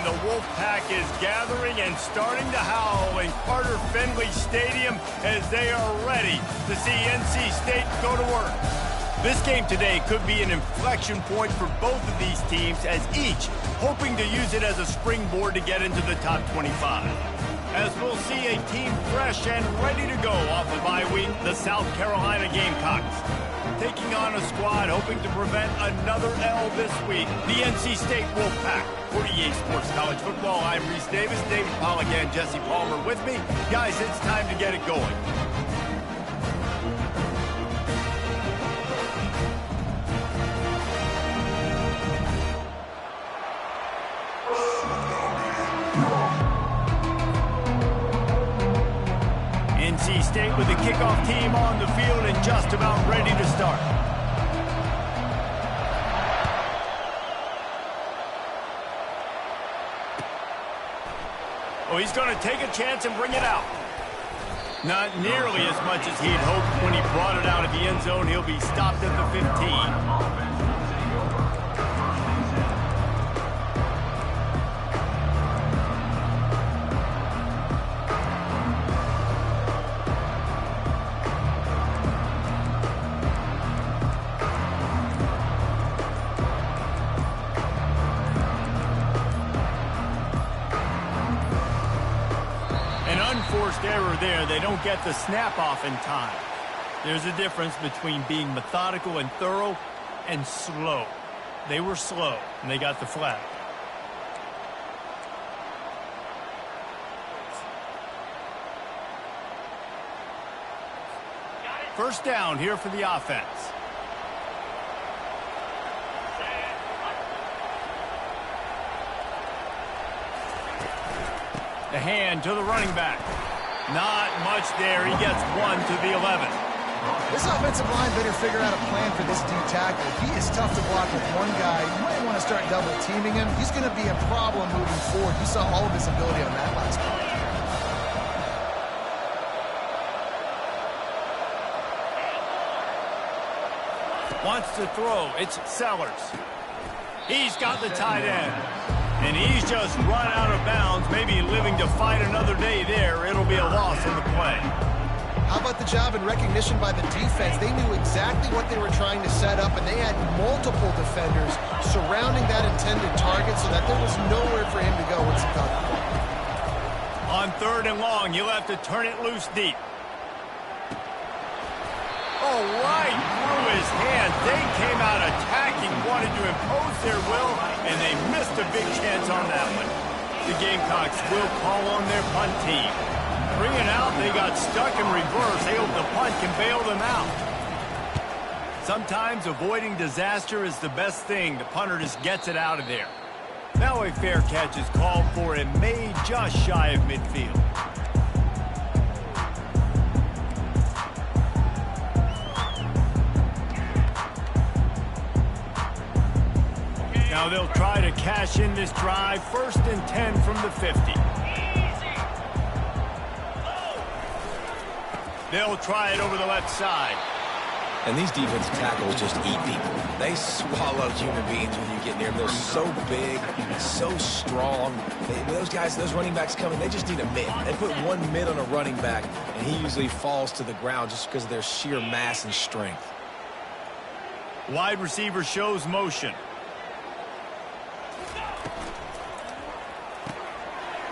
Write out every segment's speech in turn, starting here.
the Wolfpack is gathering and starting to howl in Carter Finley Stadium as they are ready to see NC State go to work. This game today could be an inflection point for both of these teams, as each hoping to use it as a springboard to get into the top 25. As we'll see a team fresh and ready to go off a bye week, the South Carolina Gamecocks taking on a squad hoping to prevent another L this week, the NC State Wolfpack. 48 Sports College Football, I'm Reese Davis, David Pollack and Jesse Palmer with me. Guys, it's time to get it going. NC State with the kickoff team on the field and just about ready to start. Oh, he's going to take a chance and bring it out. Not nearly as much as he'd hoped when he brought it out of the end zone. He'll be stopped at the 15. Forced error there. They don't get the snap off in time. There's a difference between being methodical and thorough and slow. They were slow, and they got the flag. First down here for the offense. The hand to the running back. Not much there. He gets one to the 11. This offensive line better figure out a plan for this D tackle. He is tough to block with one guy. You might want to start double teaming him. He's going to be a problem moving forward. You saw all of his ability on that last play. Wants to throw. It's Sellers. He's got the tight end. And he's just run out of bounds, maybe living to fight another day there. It'll be a loss on the play. How about the job and recognition by the defense? They knew exactly what they were trying to set up, and they had multiple defenders surrounding that intended target so that there was nowhere for him to go once he got the ball. On 3rd and long, you'll have to turn it loose deep. Oh, right through his hand. They came out attacking, wanted to impose their will, and they missed a big chance on that one. The Gamecocks will call on their punt team. Bringing out, they got stuck in reverse. They hope the punt can bail them out. Sometimes avoiding disaster is the best thing. The punter just gets it out of there. Now a fair catch is called for and made just shy of midfield. Now they'll try to cash in this drive. 1st and 10 from the 50. They'll try it over the left side. And these defensive tackles just eat people. They swallow human beings when you get near them. They're so big, so strong. Those guys, those running backs coming, they just need a mid. They put one mid on a running back, and he usually falls to the ground just because of their sheer mass and strength. Wide receiver shows motion.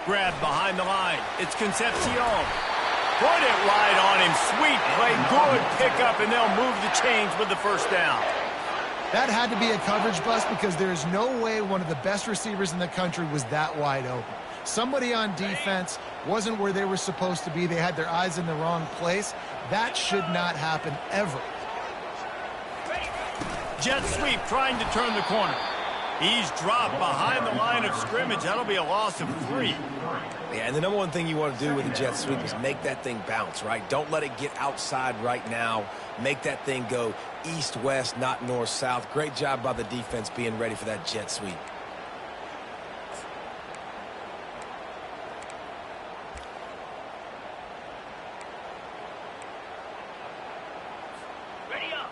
Grab behind the line. It's Concepcion. Put it right on him. Sweet play. Good pickup, and they'll move the chains with the first down. That had to be a coverage bust because there is no way one of the best receivers in the country was that wide open. Somebody on defense wasn't where they were supposed to be. They had their eyes in the wrong place. That should not happen ever. Jet sweep trying to turn the corner. He's dropped behind the line of scrimmage. That'll be a loss of 3. Yeah, and the number one thing you want to do with a jet sweep is make that thing bounce, right? Don't let it get outside right now. Make that thing go east-west, not north-south. Great job by the defense being ready for that jet sweep.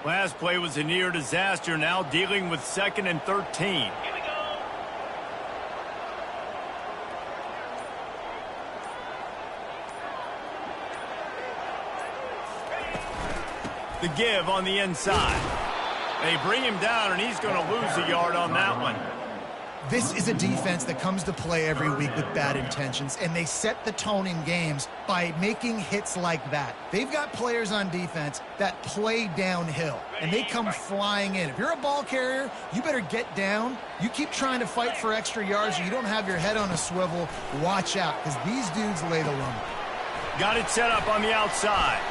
Last play was a near disaster, now dealing with 2nd and 13. The give on the inside. They bring him down, and he's going to lose a yard on that one. This is a defense that comes to play every week with bad intentions, and they set the tone in games by making hits like that. They've got players on defense that play downhill, and they come flying in. If you're a ball carrier, you better get down. You keep trying to fight for extra yards, you don't have your head on a swivel. Watch out, because these dudes lay the lumber. Got it set up on the outside.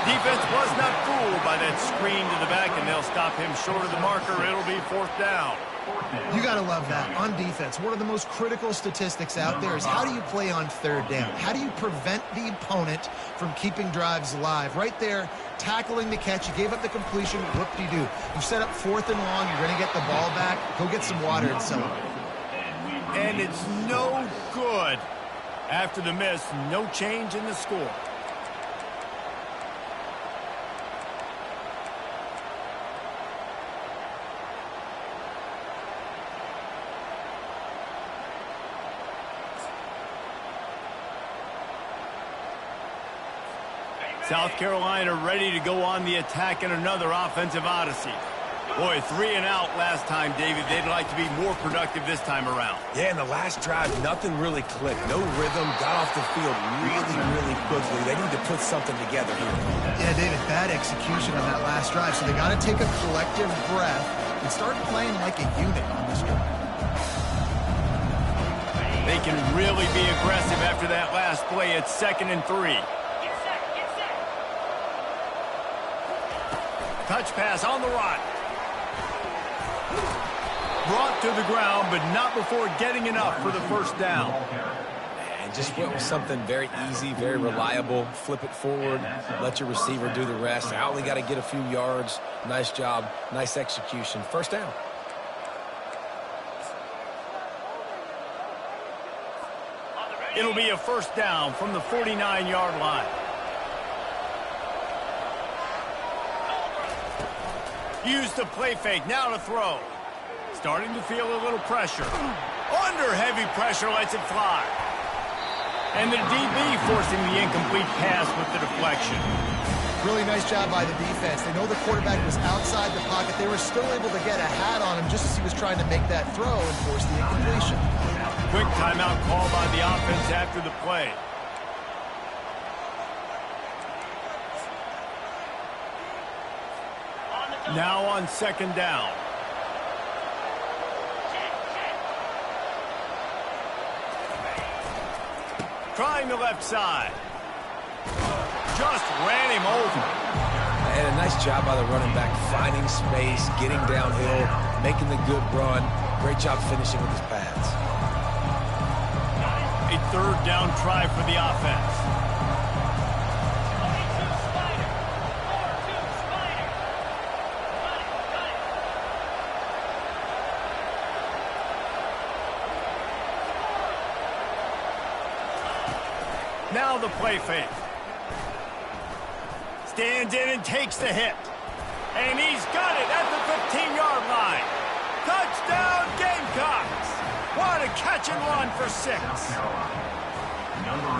Defense was not fooled by that screen to the back, and they'll stop him short of the marker. It'll be 4th down. You got to love that. On defense, one of the most critical statistics out there is how do you play on 3rd down? How do you prevent the opponent from keeping drives alive? Right there, tackling the catch. You gave up the completion. Whoop-de-doo. You set up 4th and long. You're going to get the ball back. Go get some water and celebrate. And it's no good. After the miss, no change in the score. South Carolina ready to go on the attack in another offensive odyssey. Boy, 3 and out last time, David. They'd like to be more productive this time around. Yeah, in the last drive, nothing really clicked. No rhythm, got off the field really quickly. They need to put something together here. Yeah, David, bad execution on that last drive. So they got to take a collective breath and start playing like a unit on this one. They can really be aggressive after that last play. It's 2nd and 3. Touch pass on the run. Brought to the ground, but not before getting enough for the 1st down. And just went with something very easy, very reliable. Flip it forward, let your receiver do the rest. I only got to get a few yards. Nice job, nice execution. 1st down. It'll be a 1st down from the 49-yard line. Use the play fake, now to throw. Starting to feel a little pressure. Under heavy pressure, lets it fly. And the DB forcing the incomplete pass with the deflection. Really nice job by the defense. They know the quarterback was outside the pocket. They were still able to get a hat on him just as he was trying to make that throw and force the incompletion. Quick timeout call by the offense after the play. Now on 2nd down. Trying the left side. Just ran him over. And a nice job by the running back, finding space, getting downhill, making the good run. Great job finishing with his pads. A 3rd down try for the offense. Now the play fake. Stands in and takes the hit. And he's got it at the 15-yard line. Touchdown, Gamecocks. What a catch and run for 6.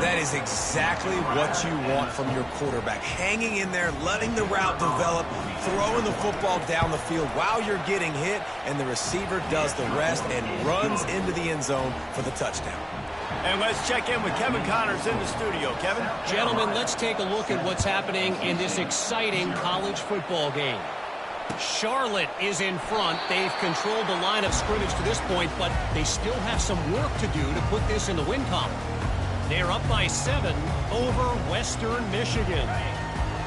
That is exactly what you want from your quarterback. Hanging in there, letting the route develop, throwing the football down the field while you're getting hit, and the receiver does the rest and runs into the end zone for the touchdown. And let's check in with Kevin Connors in the studio. Kevin? Gentlemen, let's take a look at what's happening in this exciting college football game. Charlotte is in front. They've controlled the line of scrimmage to this point, but they still have some work to do to put this in the win column. They're up by 7 over Western Michigan.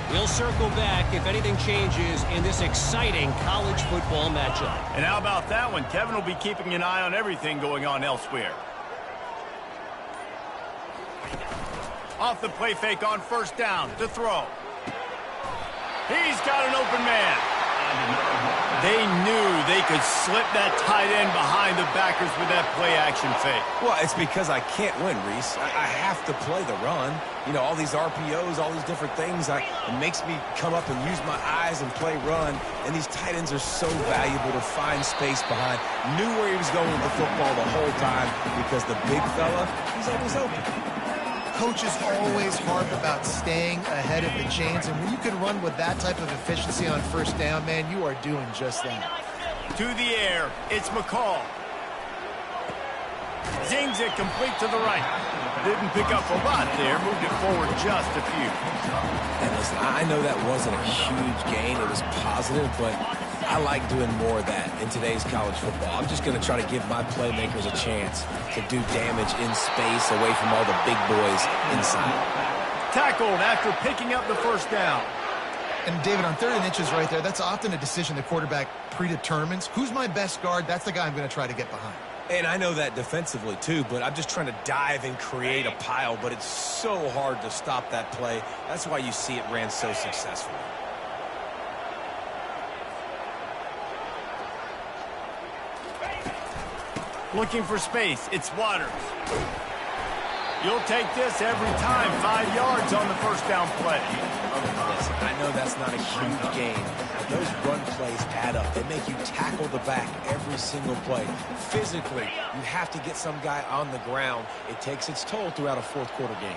We'll circle back if anything changes in this exciting college football matchup. And how about that one? Kevin will be keeping an eye on everything going on elsewhere. Off the play fake on 1st down to throw. He's got an open man. They knew they could slip that tight end behind the backers with that play action fake. Well, it's because I can't win, Reese. I have to play the run. You know, all these RPOs, all these different things, it makes me come up and use my eyes and play run. And these tight ends are so valuable to find space behind. Knew where he was going with the football the whole time because the big fella, he's always open. coaches always harp about staying ahead of the chains, and when you can run with that type of efficiency on first down, man, you are doing just that. To the air, it's McCall. Zings it complete to the right. Didn't pick up a lot there, moved it forward just a few. And listen, I know that wasn't a huge gain. It was positive, but I like doing more of that in today's college football. I'm just going to try to give my playmakers a chance to do damage in space away from all the big boys inside. Tackled after picking up the first down. And David, on 3rd and inches right there, that's often a decision the quarterback predetermines. Who's my best guard? That's the guy I'm going to try to get behind. And I know that defensively too, but I'm just trying to dive and create a pile, but it's so hard to stop that play. That's why you see it ran so successfully. Looking for space, it's Waters. You'll take this every time. 5 yards on the first down play. Listen, I know that's not a huge gain, but those run plays add up. They make you tackle the back every single play. Physically, you have to get some guy on the ground. It takes its toll throughout a fourth quarter game.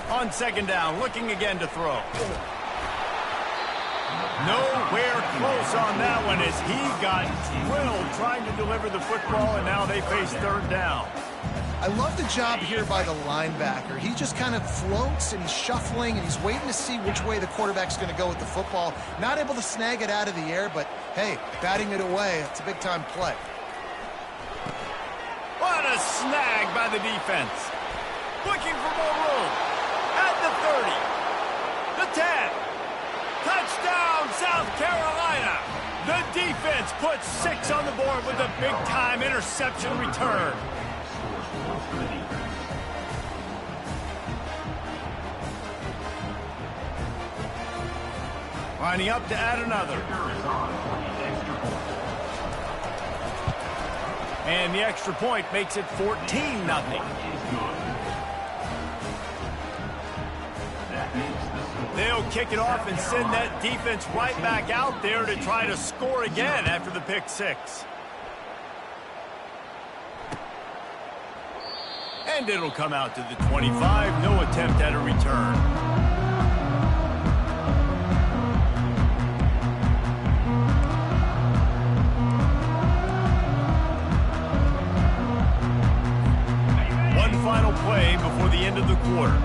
On 2nd down, looking again to throw. Nowhere close on that one as he got drilled trying to deliver the football, and now they face 3rd down. I love the job here by the linebacker. He just kind of floats, and he's shuffling, and he's waiting to see which way the quarterback's going to go with the football. Not able to snag it out of the air, but, hey, batting it away, it's a big-time play. What a snag by the defense. Looking for more room. At the 30. The 10. Touchdown, South Carolina. The defense puts 6 on the board with a big-time interception return. Lining up to add another. And the extra point makes it 14-0. They'll kick it off and send that defense right back out there to try to score again after the pick 6. And it'll come out to the 25. No attempt at a return. One final play before the end of the quarter.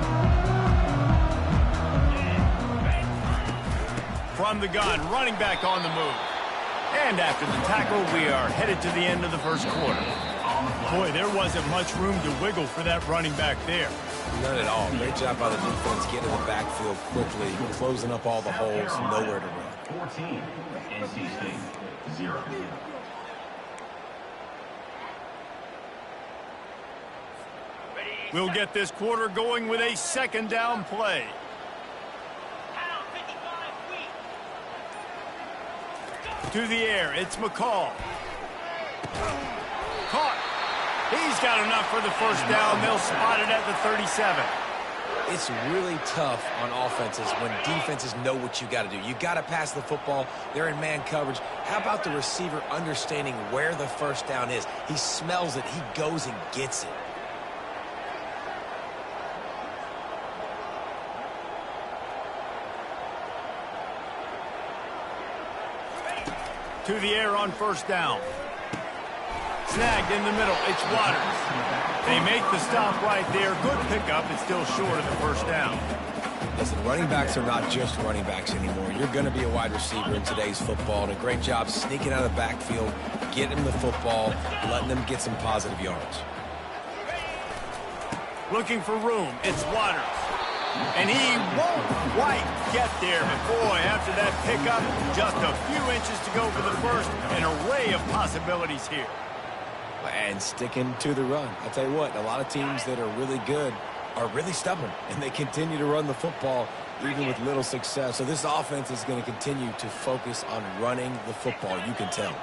From the gun, running back on the move. And after the tackle, we are headed to the end of the first quarter. Boy, there wasn't much room to wiggle for that running back there. None at all. Great job by the defense getting the backfield quickly, closing up all the holes, nowhere to run. 14, NC State, 0. We'll get this quarter going with a 2nd down play. To the air, it's McCall. Caught. He's got enough for the first down. They'll spot it at the 37. It's really tough on offenses when defenses know what you got to do. You got to pass the football. They're in man coverage. How about the receiver understanding where the first down is? He smells it. He goes and gets it. To the air on first down. Snagged in the middle. It's Waters. They make the stop right there. Good pickup. It's still short of the first down. Listen, running backs are not just running backs anymore. You're going to be a wide receiver in today's football. And a great job sneaking out of the backfield, getting the football, letting them get some positive yards. Looking for room. It's Waters. And he won't quite get there. But boy, after that pickup, just a few inches to go for the first. An array of possibilities here. And sticking to the run. I'll tell you what, a lot of teams that are really good are really stubborn, and they continue to run the football even with little success. So this offense is going to continue to focus on running the football. You can tell.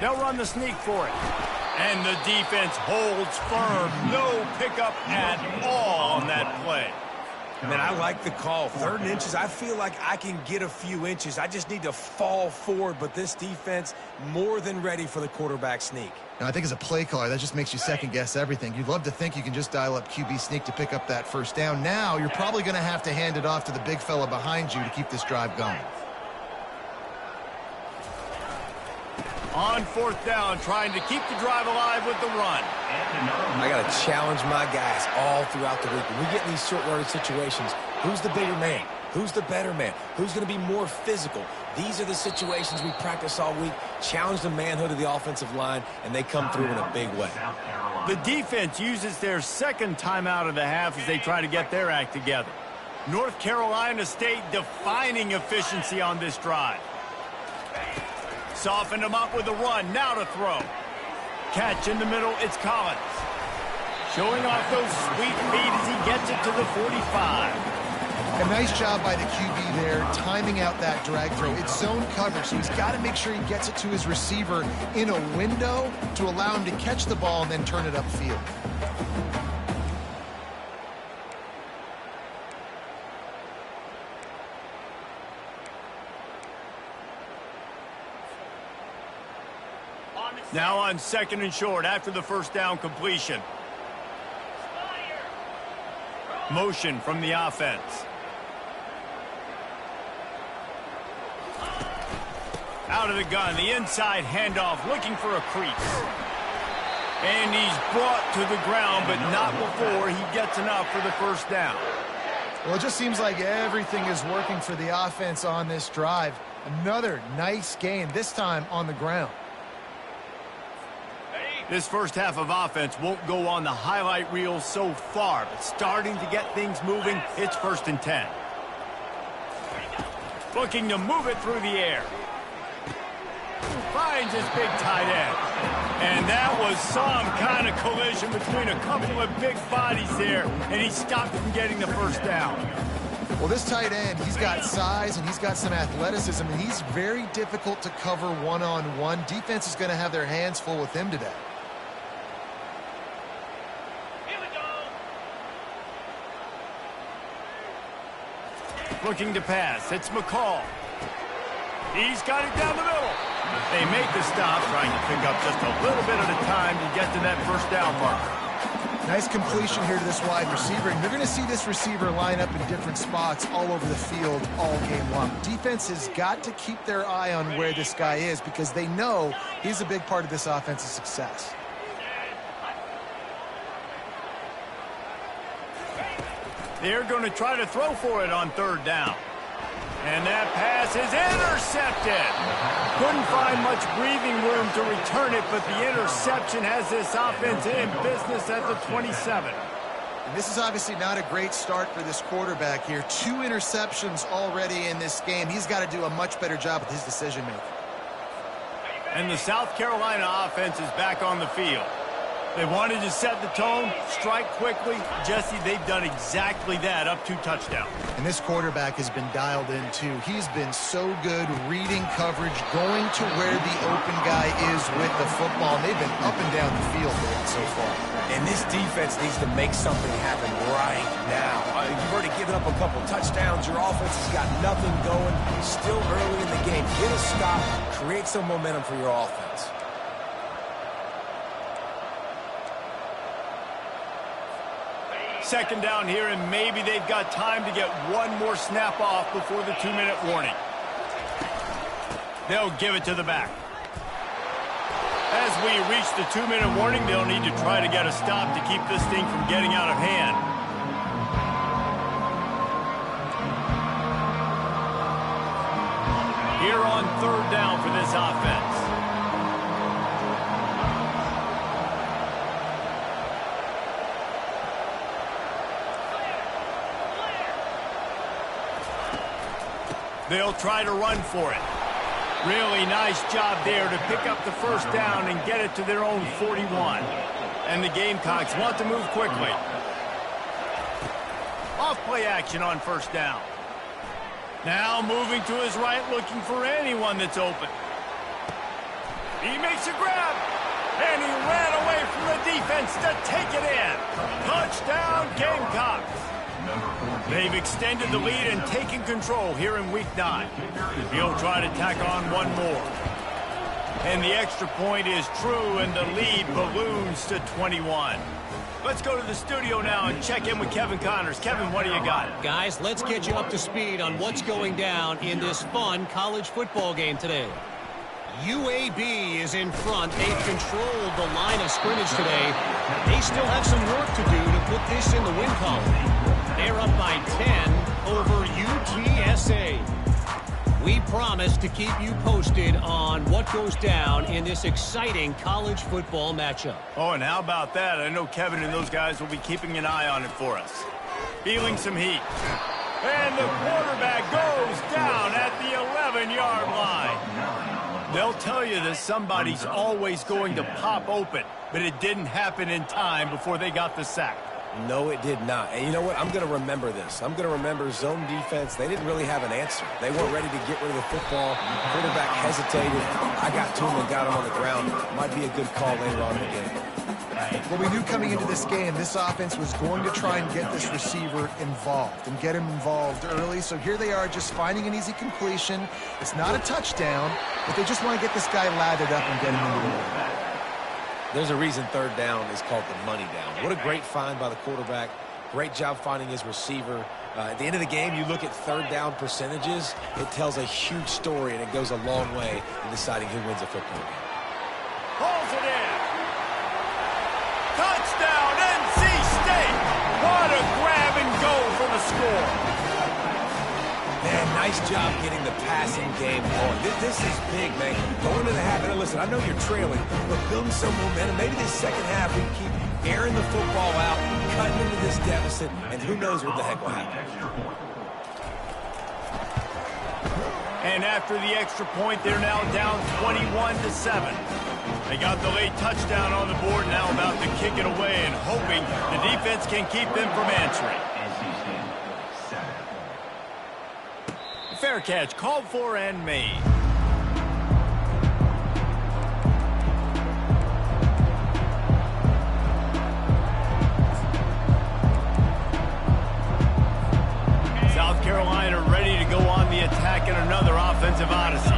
They'll run the sneak for it. And the defense holds firm. No pickup at all on that play. Man, I like the call. 3rd and inches, I feel like I can get a few inches. I just need to fall forward, but this defense more than ready for the quarterback sneak. Now, I think as a play caller, that just makes you second-guess everything. You'd love to think you can just dial up QB sneak to pick up that first down. Now, you're probably going to have to hand it off to the big fella behind you to keep this drive going. On 4th down, trying to keep the drive alive with the run. I got to challenge my guys all throughout the week. When we get in these short-yardage situations, who's the bigger man? Who's the better man? Who's going to be more physical? These are the situations we practice all week. Challenge the manhood of the offensive line, and they come through in a big way. The defense uses their 2nd timeout of the half as they try to get their act together. North Carolina State defining efficiency on this drive. Softened him up with a run. Now to throw. Catch in the middle. It's Collins. Showing off those sweet feet as he gets it to the 45. A nice job by the QB there, timing out that drag throw. It's zone coverage, so he's got to make sure he gets it to his receiver in a window to allow him to catch the ball and then turn it upfield. Now on 2nd and short after the 1st down completion. Motion from the offense. Out of the gun, the inside handoff, looking for a crease. And he's brought to the ground, but not before he gets enough for the 1st down. Well, it just seems like everything is working for the offense on this drive. Another nice gain, this time on the ground. This first half of offense won't go on the highlight reel so far, but starting to get things moving, it's 1st and 10. Looking to move it through the air. Finds his big tight end. And that was some kind of collision between a couple of big bodies there, and he stopped from getting the 1st down. Well, this tight end, he's got size and he's got some athleticism, and he's very difficult to cover one-on-one. Defense is going to have their hands full with him today. Looking to pass. It's McCall. He's got it down the middle. They make the stop, trying to pick up just a little bit at a time to get to that 1st down mark. Nice completion here to this wide receiver, and you're going to see this receiver line up in different spots all over the field all game long. Defense has got to keep their eye on where this guy is because they know he's a big part of this offense's success. They're going to try to throw for it on 3rd down. And that pass is intercepted. Couldn't find much breathing room to return it, but the interception has this offense in business at the 27. And this is obviously not a great start for this quarterback here. 2 interceptions already in this game. He's got to do a much better job with his decision-making. And the South Carolina offense is back on the field. They wanted to set the tone, strike quickly. Jesse, they've done exactly that, up 2 touchdowns. And this quarterback has been dialed in, too. He's been so good reading coverage, going to where the open guy is with the football. And they've been up and down the field so far. And this defense needs to make something happen right now. You've already given up a couple touchdowns. Your offense has got nothing going. Still early in the game. Get a stop. Create some momentum for your offense. 2nd down here, and maybe they've got time to get one more snap off before the 2-minute warning. They'll give it to the back. As we reach the 2-minute warning, they'll need to try to get a stop to keep this thing from getting out of hand. Here on 3rd down for this offense. They'll try to run for it. Really nice job there to pick up the 1st down and get it to their own 41. And the Gamecocks want to move quickly. Off play action on 1st down. Now moving to his right, looking for anyone that's open. He makes a grab. And he ran away from the defense to take it in. Touchdown, Gamecocks. They've extended the lead and taken control here in Week 9. He'll try to tack on one more. And the extra point is true, and the lead balloons to 21. Let's go to the studio now and check in with Kevin Connors. Kevin, what do you got? Guys, let's get you up to speed on what's going down in this fun college football game today. UAB is in front. They've controlled the line of scrimmage today. They still have some work to do to put this in the win column. They're up by 10 over UTSA. We promise to keep you posted on what goes down in this exciting college football matchup. Oh, and how about that? I know Kevin and those guys will be keeping an eye on it for us. Feeling some heat. And the quarterback goes down at the 11-yard line. They'll tell you that somebody's always going to pop open, but it didn't happen in time before they got the sack. No, it did not. And you know what? I'm going to remember this. I'm going to remember zone defense. They didn't really have an answer. They weren't ready to get rid of the football. Quarterback hesitated. I got to him and got him on the ground. Might be a good call later on in the game. Well, we knew coming into this game, this offense was going to try and get this receiver involved and get him involved early. So here they are just finding an easy completion. It's not a touchdown, but they just want to get this guy lathered up and get him into the game. There's a reason third down is called the money down. What a great find by the quarterback. Great job finding his receiver. At the end of the game, you look at third down percentages. It tells a huge story, and it goes a long way in deciding who wins a football game. Pulls it in. Touchdown, NC State. What a grab and go for the score. Man, nice job getting the passing game going. This is big, man. Going to the half. And listen, I know you're trailing, but building some momentum. Maybe this second half we can keep airing the football out, cutting into this deficit, and who knows what the heck will happen. And after the extra point, they're now down 21-7. They got the late touchdown on the board, now about to kick it away and hoping the defense can keep them from answering. Fair catch, called for and made. South Carolina ready to go on the attack in another offensive odyssey.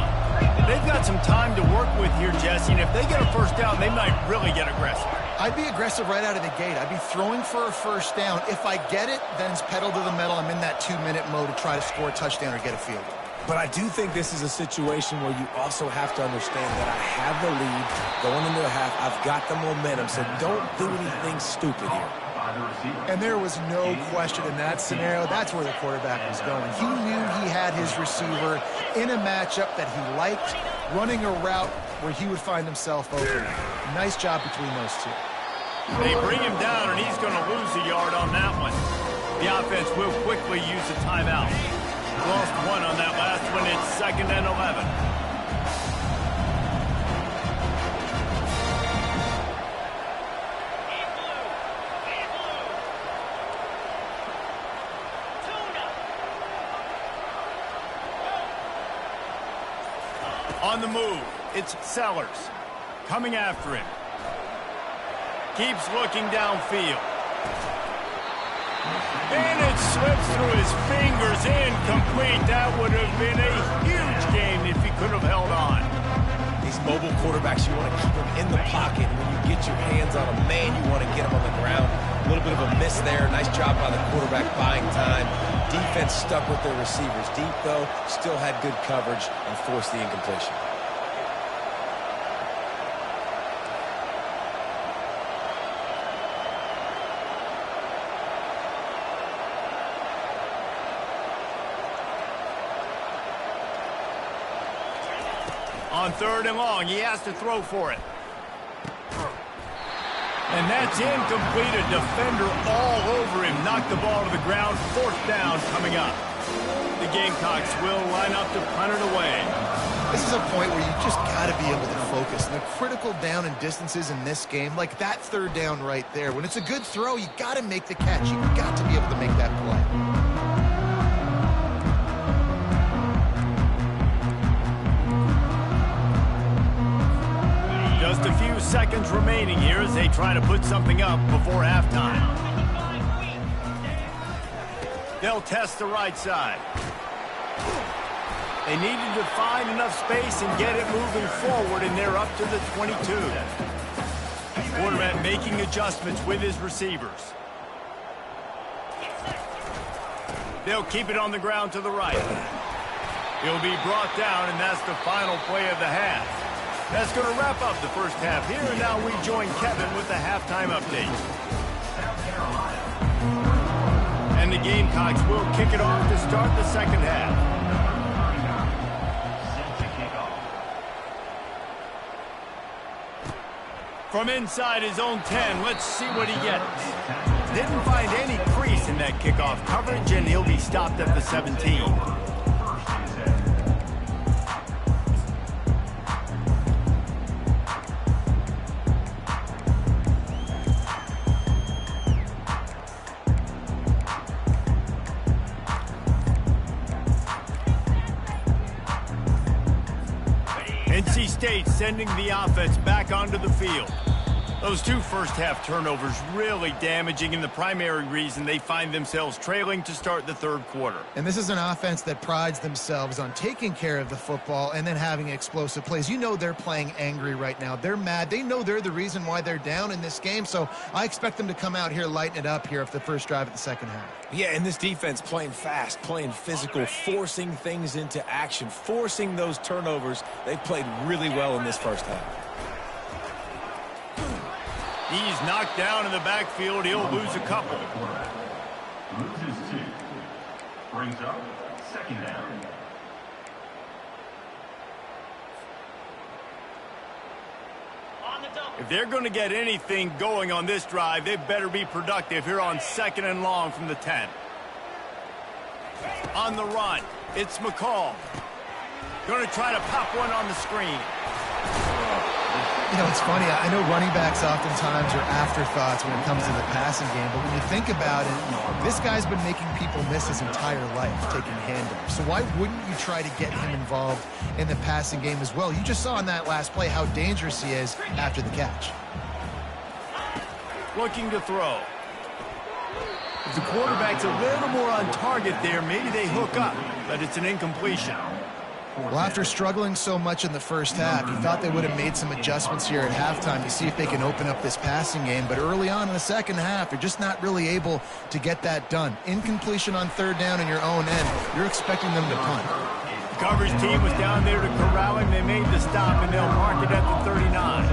They've got some time to work with here, Jesse, and if they get a first down, they might really get aggressive. I'd be aggressive right out of the gate. I'd be throwing for a first down. If I get it, then it's pedal to the metal. I'm in that 2-minute mode to try to score a touchdown or get a field goal. But I do think this is a situation where you also have to understand that I have the lead going into the half. I've got the momentum, so don't do anything stupid here. And there was no question in that scenario. That's where the quarterback was going. He knew he had his receiver in a matchup that he liked, running a route where he would find himself open. Nice job between those two. They bring him down, and he's going to lose a yard on that one. The offense will quickly use a timeout. Lost one on that last one. It's 2nd and 11. On the move, it's Sellers. Coming after him. Keeps looking downfield. And it slips through his fingers, incomplete. That would have been a huge game if he could have held on. These mobile quarterbacks, you want to keep them in the pocket. When you get your hands on a man, you want to get them on the ground. A little bit of a miss there. Nice job by the quarterback buying time. Defense stuck with their receivers deep, though. Still had good coverage and forced the incompletion. On 3rd and long, he has to throw for it. And that's incomplete. A defender all over him. Knocked the ball to the ground. 4th down coming up. The Gamecocks will line up to punt it away. This is a point where you just got to be able to focus. And the critical down and distances in this game, like that 3rd down right there, when it's a good throw, you got to make the catch. You got to be able to make that play. seconds remaining here as they try to put something up before halftime. They'll test the right side. They needed to find enough space and get it moving forward, and they're up to the 22. Quarterback making adjustments with his receivers. They'll keep it on the ground to the right. He'll be brought down, and that's the final play of the half. That's going to wrap up the first half here, and now we join Kevin with the halftime update. And the Gamecocks will kick it off to start the second half. From inside his own 10, let's see what he gets. Didn't find any crease in that kickoff coverage, and he'll be stopped at the 17. NC State sending the offense back onto the field. Those two first-half turnovers really damaging, and the primary reason they find themselves trailing to start the third quarter. And this is an offense that prides themselves on taking care of the football and then having explosive plays. You know they're playing angry right now. They're mad. They know they're the reason why they're down in this game, so I expect them to come out here, lighten it up here after the first drive of the second half. Yeah, and this defense playing fast, playing physical, forcing things into action, forcing those turnovers. They played really well in this first half. He's knocked down in the backfield. He'll lose a couple. Loses 2. Brings up second down. If they're going to get anything going on this drive, they better be productive here on second and long from the 10. On the run, it's McCall. Going to try to pop one on the screen. You know, it's funny. I know running backs oftentimes are afterthoughts when it comes to the passing game, but when you think about it, this guy's been making people miss his entire life taking handoffs. So why wouldn't you try to get him involved in the passing game as well? You just saw in that last play how dangerous he is after the catch. Looking to throw. If the quarterback's a little more on target there, maybe they hook up, but it's an incompletion. Well, after struggling so much in the first half, you thought they would have made some adjustments here at halftime to see if they can open up this passing game. But early on in the second half, they're just not really able to get that done. Incompletion on third down in your own end, you're expecting them to punt. The coverage team was down there to corral him. They made the stop, and they'll mark it at the 39.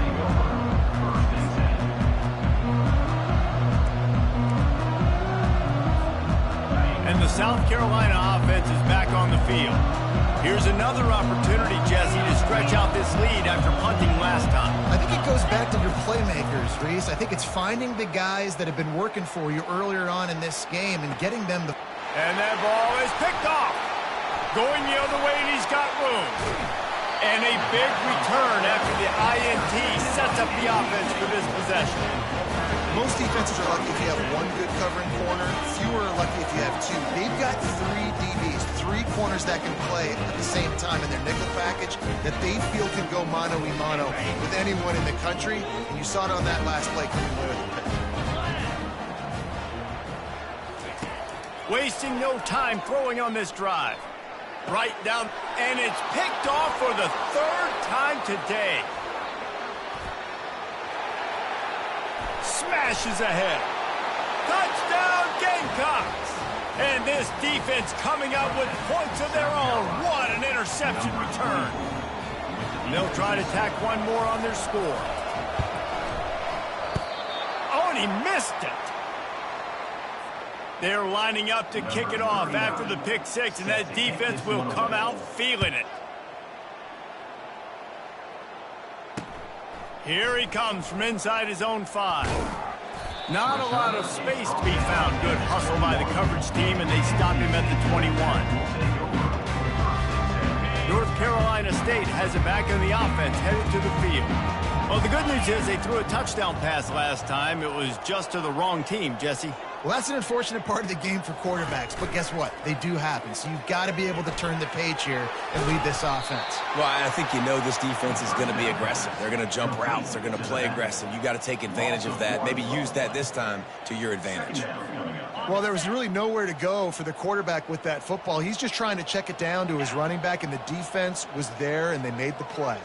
And the South Carolina offense is back on the field. Here's another opportunity, Jesse, to stretch out this lead after punting last time. I think it goes back to your playmakers, Reese. I think it's finding the guys that have been working for you earlier on in this game and getting them the... And that ball is picked off. Going the other way, and he's got room. And a big return after the INT sets up the offense for this possession. Most defenses are lucky if you have one good covering corner. Fewer are lucky if you have two. They've got 3 DBs, 3 corners that can play at the same time in their nickel package that they feel can go mano-a-mano with anyone in the country. And you saw it on that last play coming away with the pick. Wasting no time throwing on this drive. Right down, and it's picked off for the 3rd time today. Smashes ahead. Touchdown, Gamecocks! And this defense coming up with points of their own. What an interception return. And they'll try to tack one more on their score. Oh, and he missed it. They're lining up to kick it off after the pick 6, and that defense will come out feeling it. Here he comes from inside his own 5. Not a lot of space to be found. Good hustle by the coverage team, and they stop him at the 21. North Carolina State has it back in the offense, headed to the field. Well, the good news is they threw a touchdown pass last time. It was just to the wrong team, Jesse. Well, that's an unfortunate part of the game for quarterbacks, but guess what? They do happen, so you've got to be able to turn the page here and lead this offense. Well, I think you know this defense is going to be aggressive. They're going to jump routes. They're going to play aggressive. You got to take advantage of that. Maybe use that this time to your advantage. Well, there was really nowhere to go for the quarterback with that football. He's just trying to check it down to his running back, and the defense was there, and they made the play.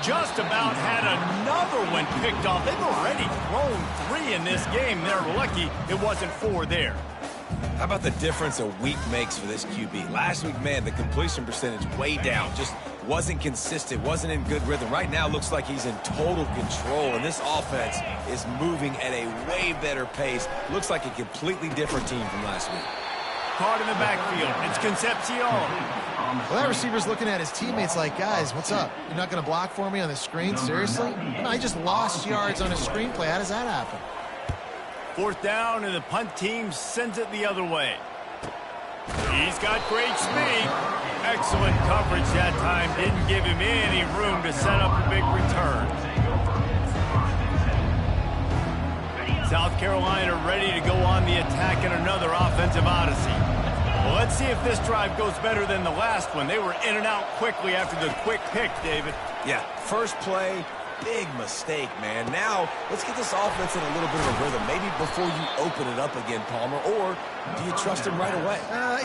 Just about had another one picked off. They've already thrown 3 in this game. They're lucky it wasn't 4 there. How about the difference a week makes for this QB? Last week, man, the completion percentage way down. Just wasn't consistent, wasn't in good rhythm. Right now, looks like he's in total control, and this offense is moving at a way better pace. Looks like a completely different team from last week. Caught in the backfield. It's Concepcion. Well, that receiver's looking at his teammates like, guys, what's up? You're not going to block for me on the screen? Seriously? I just lost yards on a screenplay. How does that happen? 4th down, and the punt team sends it the other way. He's got great speed. Excellent coverage that time. Didn't give him any room to set up a big return. South Carolina ready to go on the attack in another offensive odyssey. Well, let's see if this drive goes better than the last one. They were in and out quickly after the quick pick, David. Yeah, first play, big mistake, man. Now, let's get this offense in a little bit of a rhythm. Maybe before you open it up again, Palmer, or do you trust him right away?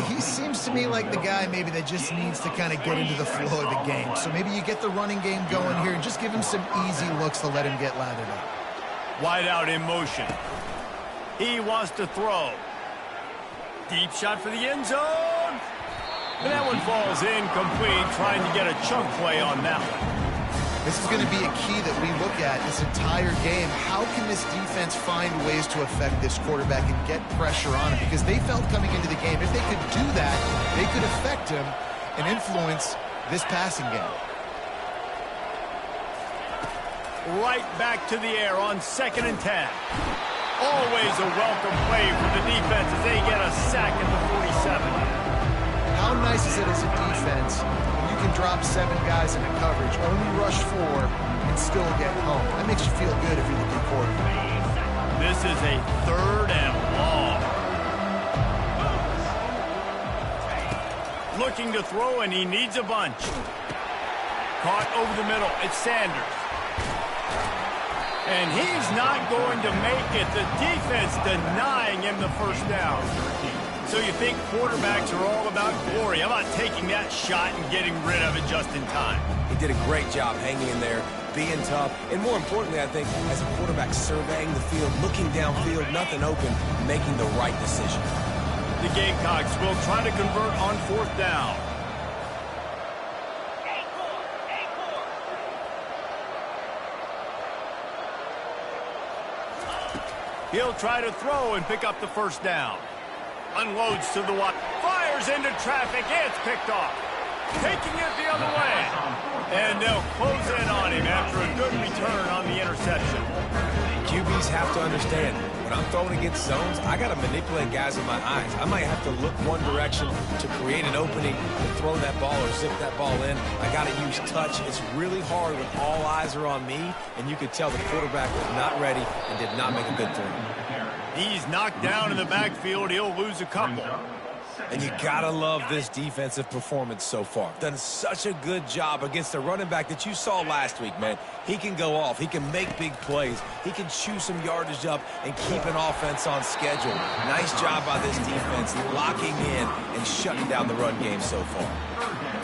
He seems to me like the guy maybe that just needs to kind of get into the flow of the game. So maybe you get the running game going here and just give him some easy looks to let him get lathered up. Wide out in motion. He wants to throw. Deep shot for the end zone. And that one falls incomplete, trying to get a chunk play on that one. This is going to be a key that we look at this entire game. How can this defense find ways to affect this quarterback and get pressure on him? Because they felt coming into the game, if they could do that, they could affect him and influence this passing game. Right back to the air on 2nd and 10. Always a welcome play for the defense as they get a sack at the 47. How nice is it as a defense when you can drop 7 guys into coverage, only rush 4, and still get home? That makes you feel good if you're the big quarterback. This is a 3rd and long. Looking to throw, and he needs a bunch. Caught over the middle. It's Sanders. And he's not going to make it. The defense denying him the 1st down. So you think quarterbacks are all about glory. How about taking that shot and getting rid of it just in time? He did a great job hanging in there, being tough, and more importantly, I think, as a quarterback surveying the field, looking downfield, nothing open, making the right decision. The Gamecocks will try to convert on 4th down. He'll try to throw and pick up the 1st down. Unloads to the wide. Fires into traffic. It's picked off. Taking it the other way. And they'll close in on him after a good return on the interception. QBs have to understand, when I'm throwing against zones, I got to manipulate guys with my eyes. I might have to look one direction to create an opening to throw that ball or zip that ball in. I got to use touch. It's really hard when all eyes are on me, and you could tell the quarterback was not ready and did not make a good throw. He's knocked down in the backfield. He'll lose a couple. And you gotta love this defensive performance so far. Done such a good job against the running back that you saw last week, man. He can go off. He can make big plays. He can chew some yardage up and keep an offense on schedule. Nice job by this defense locking in and shutting down the run game so far.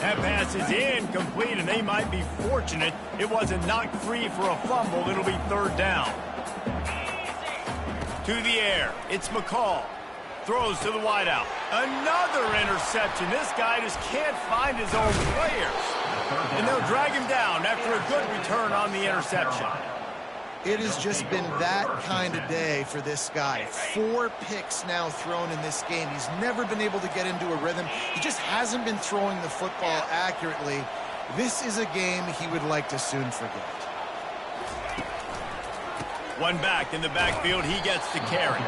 That pass is incomplete, and they might be fortunate it wasn't knocked free for a fumble. It'll be 3rd down. To the air. It's McCall. Throws to the wideout. Another interception. This guy just can't find his own players. And they'll drag him down after a good return on the interception. It has just been that kind of day for this guy. 4 picks now thrown in this game. He's never been able to get into a rhythm. He just hasn't been throwing the football accurately. This is a game he would like to soon forget. One back in the backfield. He gets the carry.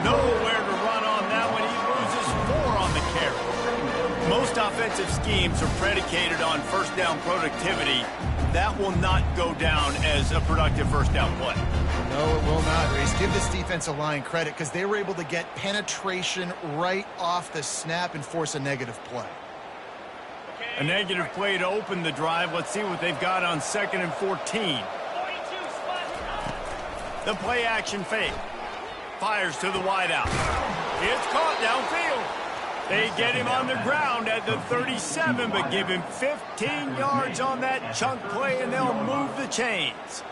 Nowhere to run on that one. He loses 4 on the carry. Most offensive schemes are predicated on 1st down productivity. that will not go down as a productive first down play. No, it will not, Reese. Give this defensive line credit because they were able to get penetration right off the snap and force a negative play. A negative play to open the drive. Let's see what they've got on 2nd and 14. The play action fake. Fires to the wideout. It's caught downfield. They get him on the ground at the 37, but give him 15 yards on that chunk play, and they'll move the chains.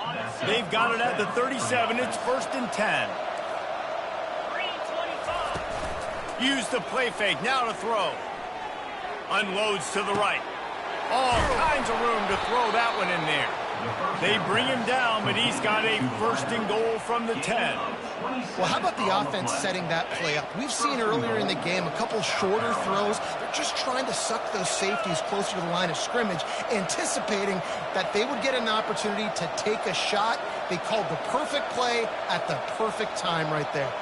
They've got it at the 37. It's 1st and 10. Use the play fake. Now to throw. Unloads to the right. All kinds of room to throw that one in there. They bring him down, but he's got a 1st and goal from the 10. Well, how about the offense setting that play up? We've seen earlier in the game a couple shorter throws. They're just trying to suck those safeties closer to the line of scrimmage, anticipating that they would get an opportunity to take a shot. They called the perfect play at the perfect time right there.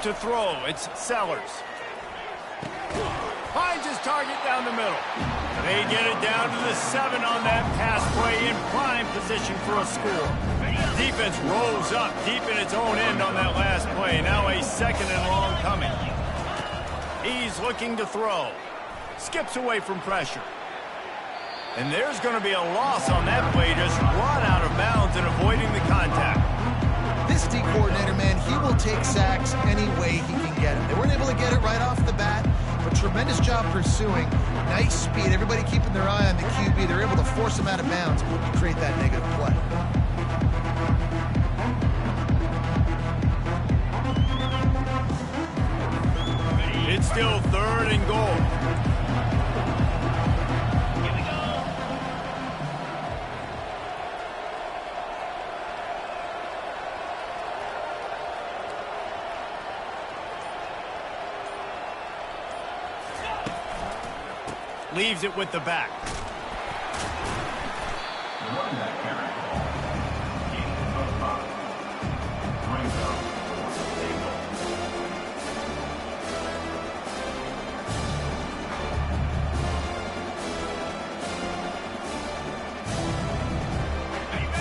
To throw, it's Sellers. Finds his target down the middle. They get it down to the 7 on that pass play in prime position for a score. Defense rolls up deep in its own end on that last play. Now a 2nd and long coming. He's looking to throw. Skips away from pressure. And there's going to be a loss on that play, just run out of bounds and avoiding the contact. This D coordinator, man, he will take sacks any way he can get them. They weren't able to get it right off the bat, but tremendous job pursuing. Nice speed. Everybody keeping their eye on the QB. They're able to force him out of bounds and create that negative play. It's still 3rd and goal. Leaves it with the back.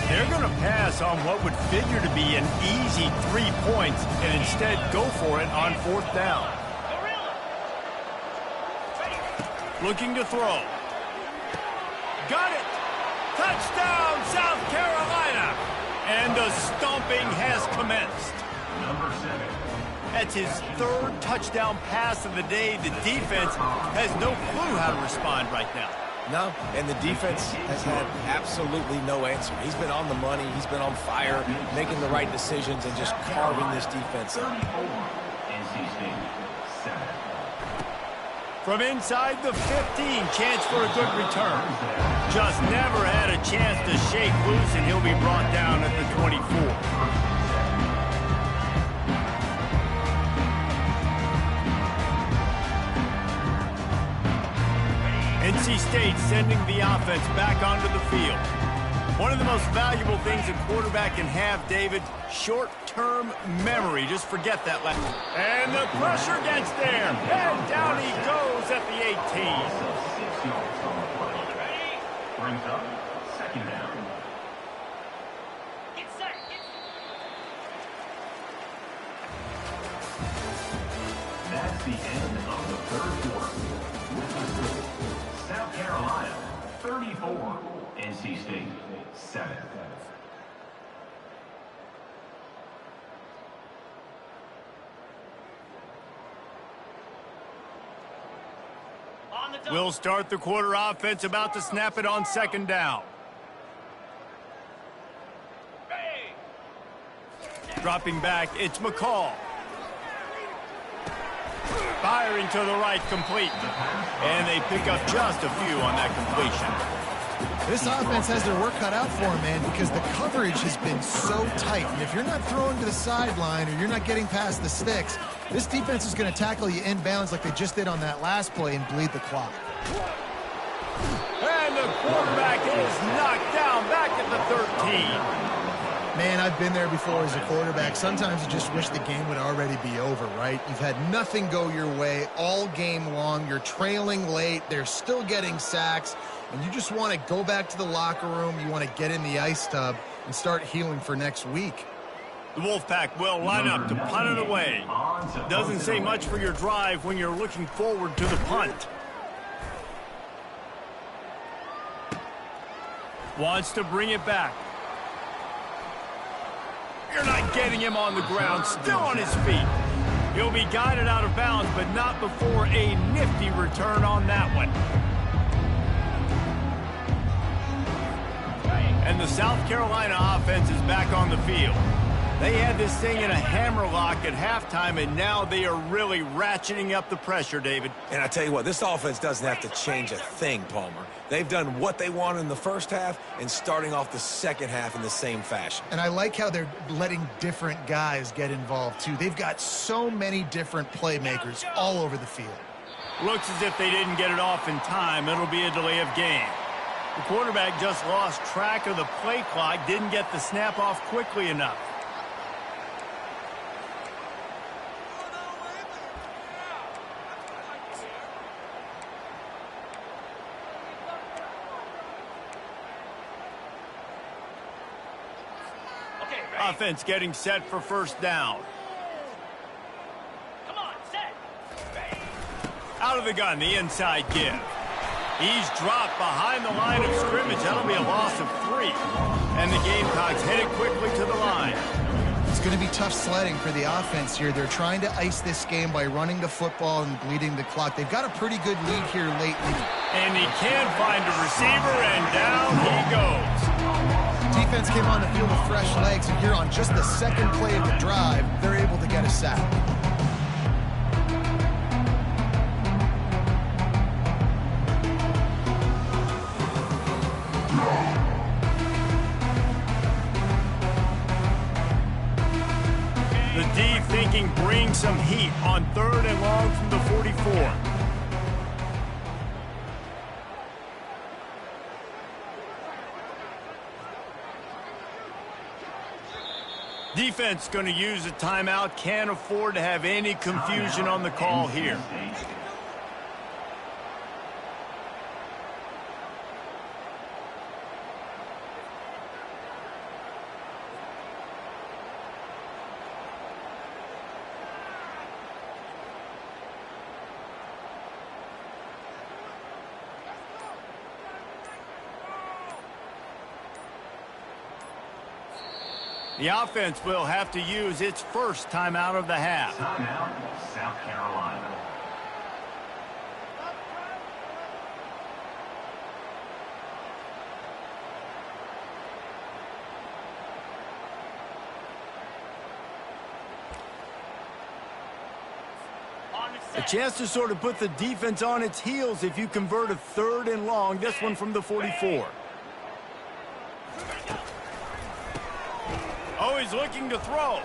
They're going to pass on what would figure to be an easy 3 points and instead go for it on 4th down. Looking to throw. Got it! Touchdown, South Carolina! And the stomping has commenced. Number 7. That's his 3rd touchdown pass of the day. The defense has no clue how to respond right now. No, and the defense has had absolutely no answer. He's been on the money. He's been on fire, making the right decisions and just carving this defense up. NC State 7. From inside the 15, chance for a good return. Just never had a chance to shake loose, and he'll be brought down at the 24. NC State sending the offense back onto the field. One of the most valuable things a quarterback can have, David, short-term memory. Just forget that last. And the pressure gets there. And down he goes at the 18. 6 yards on the play. Brings up 2nd down. Get set. That's the end of the 3rd quarter. With the score, South Carolina 34, NC State 7. We'll start the quarter offense, about to snap it on 2nd down. Dropping back, it's McCall. Firing to the right, complete. And they pick up just a few on that completion. This offense has their work cut out for them, man, because the coverage has been so tight. And if you're not throwing to the sideline or you're not getting past the sticks, this defense is going to tackle you inbounds like they just did on that last play and bleed the clock. And And the quarterback is knocked down back at the 13. Man, I've been there before as a quarterback. Sometimes you just wish the game would already be over, right? You've had nothing go your way all game long. You're trailing late. They're still getting sacks. And you just want to go back to the locker room. You want to get in the ice tub and start healing for next week. The Wolfpack will line up to punt it away. Doesn't say much for your drive when you're looking forward to the punt. Wants to bring it back. You're not getting him on the ground, still on his feet. He'll be guided out of bounds, but not before a nifty return on that one. And the South Carolina offense is back on the field. They had this thing in a hammerlock at halftime, and now they are really ratcheting up the pressure, David. And I tell you what, this offense doesn't have to change a thing, Palmer. They've done what they wanted in the first half and starting off the second half in the same fashion. And I like how they're letting different guys get involved, too. They've got so many different playmakers all over the field. Looks as if they didn't get it off in time. It'll be a delay of game. The quarterback just lost track of the play clock, didn't get the snap off quickly enough. Offense getting set for first down. Come on, set. Out of the gun, the inside give. He's dropped behind the line of scrimmage. That'll be a loss of 3. And the Gamecocks headed quickly to the line. It's going to be tough sledding for the offense here. They're trying to ice this game by running the football and bleeding the clock. They've got a pretty good lead here lately. And he can find a receiver, and down he goes. Defense came on the field with fresh legs, and here on just the second play of the drive, they're able to get a sack. The D thinking bring some heat on 3rd and long from the 44. Defense going to use a timeout. Can't afford to have any confusion on the call here. The offense will have to use its first timeout of the half. Timeout, South Carolina. A chance to sort of put the defense on its heels if you convert a 3rd and long. This one from the 44. Oh, he's looking to throw.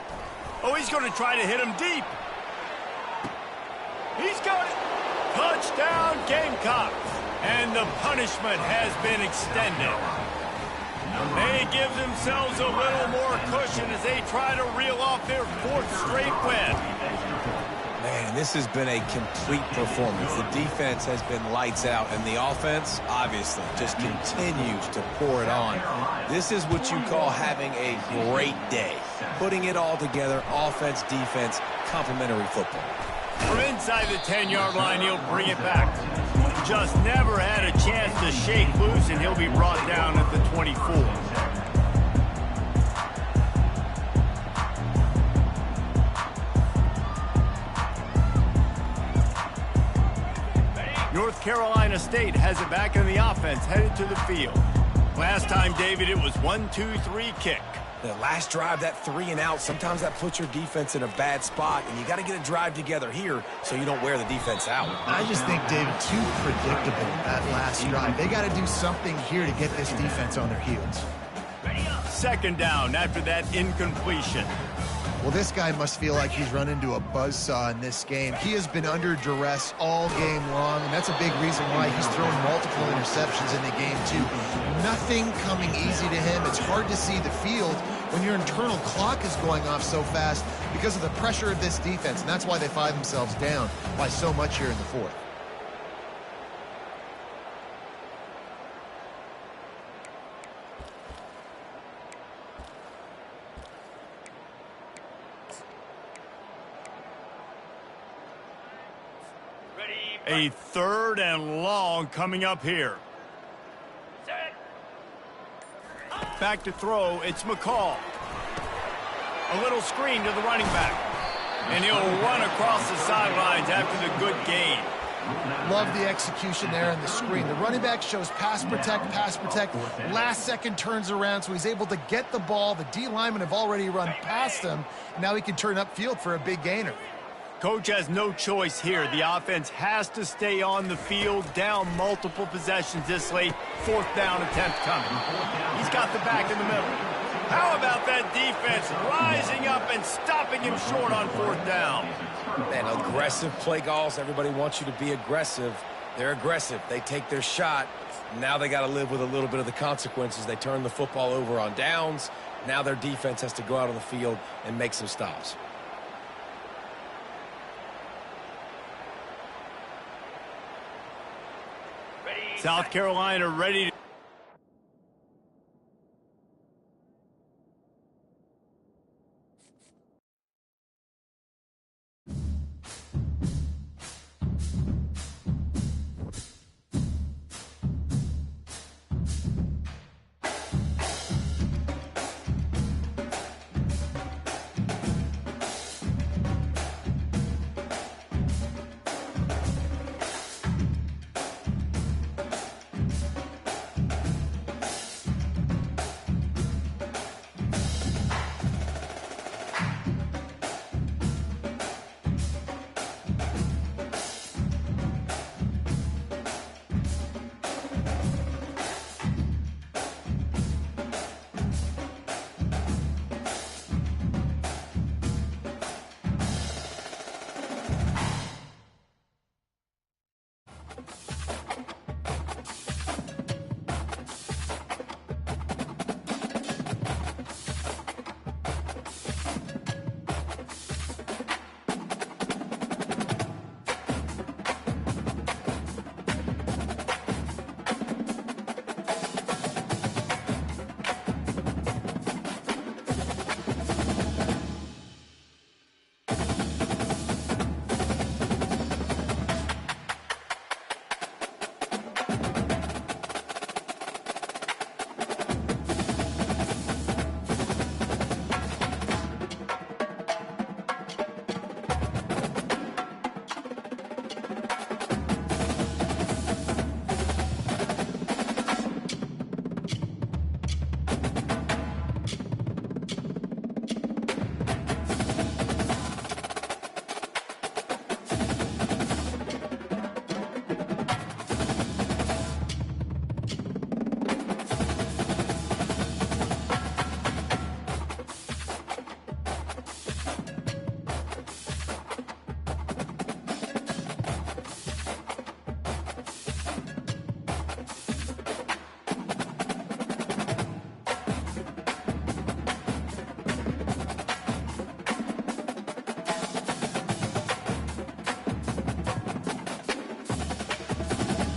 Oh, he's going to try to hit him deep. He's got it. Touchdown, Gamecocks. And the punishment has been extended. They give themselves a little more cushion as they try to reel off their 4th straight win. Man, this has been a complete performance. The defense has been lights out, and the offense, obviously, just continues to pour it on. This is what you call having a great day. Putting it all together, offense, defense, complementary football. From inside the 10-yard line, he'll bring it back. Just never had a chance to shake loose, and he'll be brought down at the 24. North Carolina State has it back in the offense, headed to the field. Last time, David, it was 1-2-3 kick. The last drive, that 3 and out, sometimes that puts your defense in a bad spot, and you got to get a drive together here so you don't wear the defense out. I just think, David, too predictable that last drive. They got to do something here to get this defense on their heels. 2nd down after that incompletion. Well, this guy must feel like he's run into a buzzsaw in this game. He has been under duress all game long, and that's a big reason why he's thrown multiple interceptions in the game, too. Nothing coming easy to him. It's hard to see the field when your internal clock is going off so fast because of the pressure of this defense, and that's why they find themselves down by so much here in the fourth. A 3rd and long coming up here. Back to throw, it's McCall. A little screen to the running back. And he'll run across the sidelines after the good gain. Love the execution there on the screen. The running back shows pass protect, last second turns around, so he's able to get the ball. The D linemen have already run past him, and now he can turn upfield for a big gainer. Coach has no choice here. The offense has to stay on the field, down multiple possessions this late. 4th down attempt coming. He's got the back in the middle. How about that defense rising up and stopping him short on 4th down? Man, aggressive play calls. Everybody wants you to be aggressive. They're aggressive. They take their shot. Now they got to live with a little bit of the consequences. They turn the football over on downs. Now their defense has to go out on the field and make some stops. South Carolina ready to